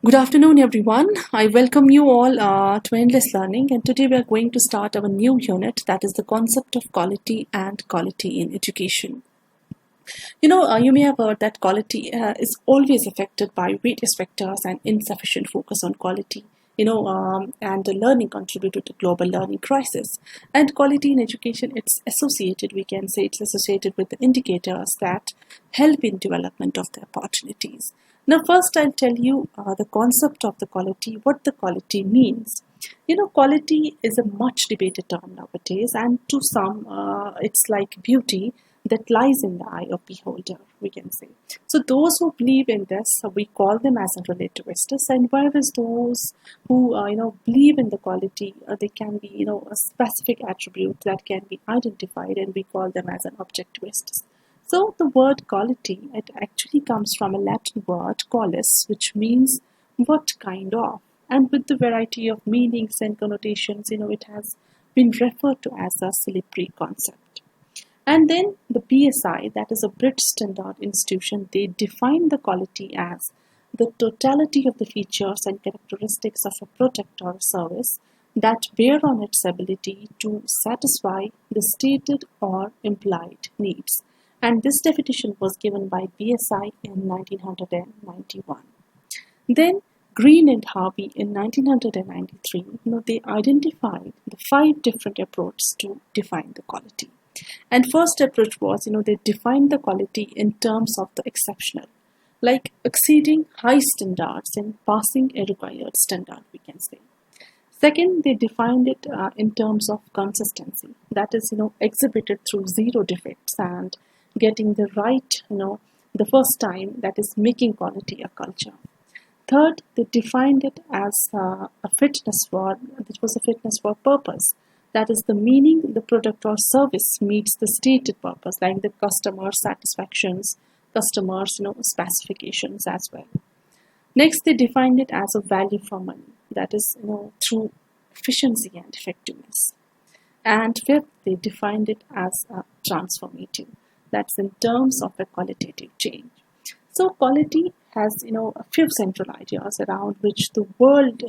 Good afternoon, everyone. I welcome you all to Endless Learning, and today we are going to start our new unit, that is the concept of quality and quality in education. You may have heard that quality is always affected by various factors and insufficient focus on quality. And the learning contributed to global learning crisis. And quality in education, it's associated, we can say it's associated with the indicators that help in development of the opportunities. Now, first I'll tell you the concept of the quality, what the quality means. Quality is a much debated term nowadays, and to some, it's like beauty that lies in the eye of beholder, we can say. So those who believe in this, we call them as a relativists, and whereas those who believe in the quality, they can be a specific attribute that can be identified, and we call them as an objectivist. So the word quality, it actually comes from a Latin word qualis, which means what kind of, and with the variety of meanings and connotations, it has been referred to as a slippery concept. And then the BSI, that is a British Standard Institution, they define the quality as the totality of the features and characteristics of a product or service that bear on its ability to satisfy the stated or implied needs. And this definition was given by BSI in 1991. Then Green and Harvey in 1993, they identified the 5 different approaches to define the quality. And first approach was, they defined the quality in terms of the exceptional, like exceeding high standards and passing a required standard, we can say. Second, they defined it in terms of consistency, that is, exhibited through zero defects and getting the right, the first time, that is making quality a culture. Third, they defined it as a fitness for, which was a fitness for purpose. That is the meaning the product or service meets the stated purpose, like the customer satisfactions, customers, specifications as well. Next, they defined it as a value for money. That is, through efficiency and effectiveness. And fifth, they defined it as a transformative. That's in terms of a qualitative change. So quality has, a few central ideas around which the world,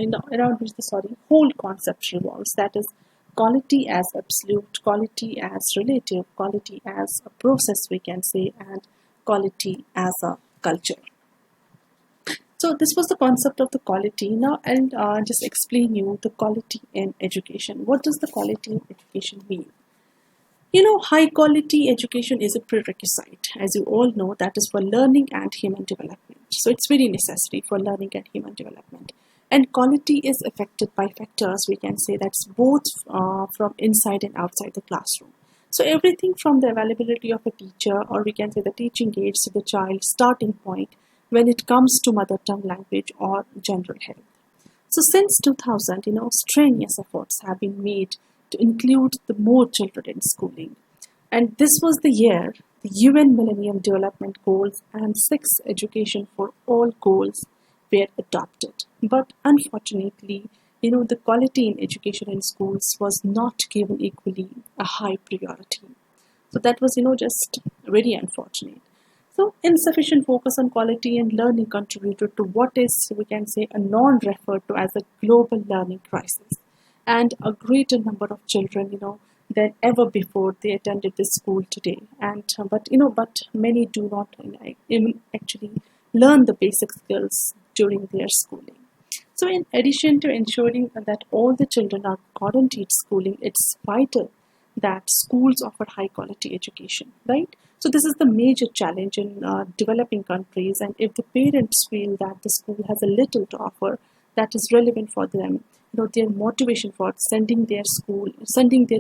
whole concept revolves. That is quality as absolute, quality as relative, quality as a process, we can say, and quality as a culture. So this was the concept of the quality. Now I'll just explain you the quality in education. What does the quality in education mean? High quality education is a prerequisite. As you all know, that is for learning and human development. So it's very necessary for learning and human development. And quality is affected by factors, we can say, that's both from inside and outside the classroom. So everything from the availability of a teacher, or we can say the teaching aids to the child's starting point when it comes to mother tongue language or general health. So since 2000, strenuous efforts have been made to include the more children in schooling. And this was the year the UN Millennium Development Goals and 6 Education for All goals were adopted. But unfortunately, the quality in education in schools was not given equally a high priority. So that was, just very unfortunate. So insufficient focus on quality and learning contributed to what is, we can say, a non-referred to as a global learning crisis. And a greater number of children, than ever before, they attended this school today. And but many do not even actually learn the basic skills during their schooling. So in addition to ensuring that all the children are guaranteed schooling, it's vital that schools offer high quality education, right? So this is the major challenge in developing countries. And if the parents feel that the school has a little to offer that is relevant for them, their motivation for sending their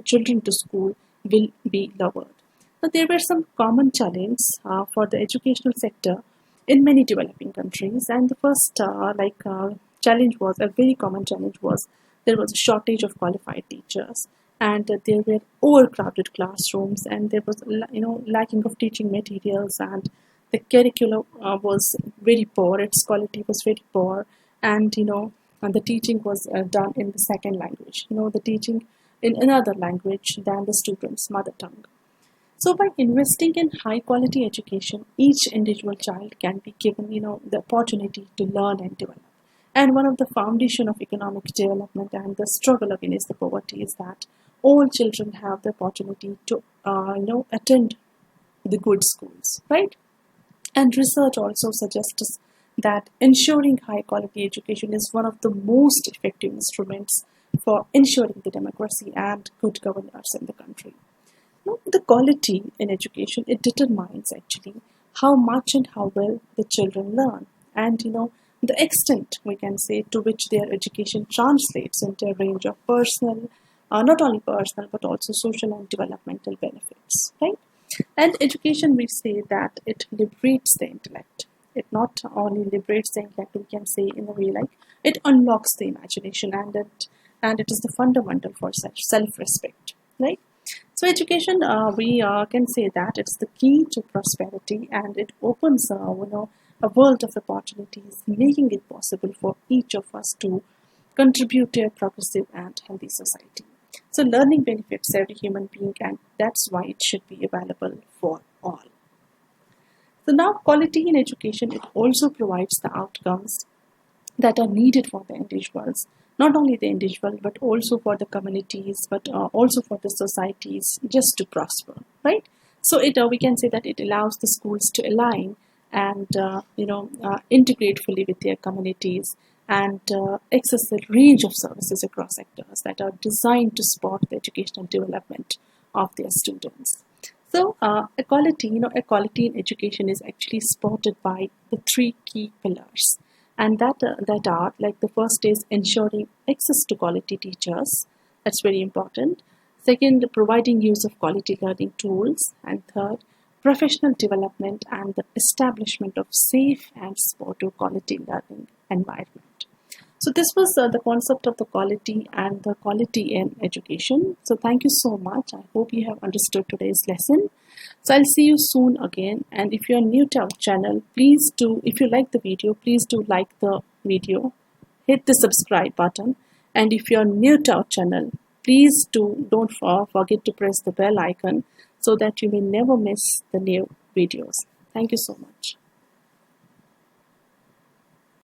children to school will be lowered. Now, there were some common challenges for the educational sector in many developing countries, and the first challenge was, a very common challenge was, there was a shortage of qualified teachers, and there were overcrowded classrooms, and there was lacking of teaching materials, and the curriculum was very poor, its quality was very poor, and and the teaching was done in the second language, the teaching in another language than the student's mother tongue. So by investing in high quality education, each individual child can be given, the opportunity to learn and develop. And one of the foundation of economic development and the struggle against the poverty is that all children have the opportunity to attend the good schools, right? And research also suggests that ensuring high quality education is one of the most effective instruments for ensuring the democracy and good governance in the country. Now, the quality in education, it determines actually how much and how well the children learn, and the extent, we can say, to which their education translates into a range of personal, not only personal but also social and developmental benefits, right? And education, we say that it liberates the intellect. It not only liberates the intellect, we can say in a way like it unlocks the imagination, and it is the fundamental for such self-respect, right? So education, we can say that it's the key to prosperity, and it opens, a world of opportunities, making it possible for each of us to contribute to a progressive and healthy society. So learning benefits every human being, and that's why it should be available for all. So now quality in education, it also provides the outcomes that are needed for the individuals, not only the individual but also for the communities, but also for the societies just to prosper, right? So it we can say that it allows the schools to align and integrate fully with their communities, and access a range of services across sectors that are designed to support the educational development of their students. So equality in education is actually supported by the three key pillars, and that are like, the first is ensuring access to quality teachers. That's very important. Second, providing use of quality learning tools, and third, professional development and the establishment of safe and supportive quality learning environment. So this was the concept of the quality and the quality in education. So thank you so much. I hope you have understood today's lesson. So I'll see you soon again. And if you're new to our channel, please do, if you like the video, please do like the video, hit the subscribe button. And if you're new to our channel, please don't forget to press the bell icon so that you may never miss the new videos. Thank you so much.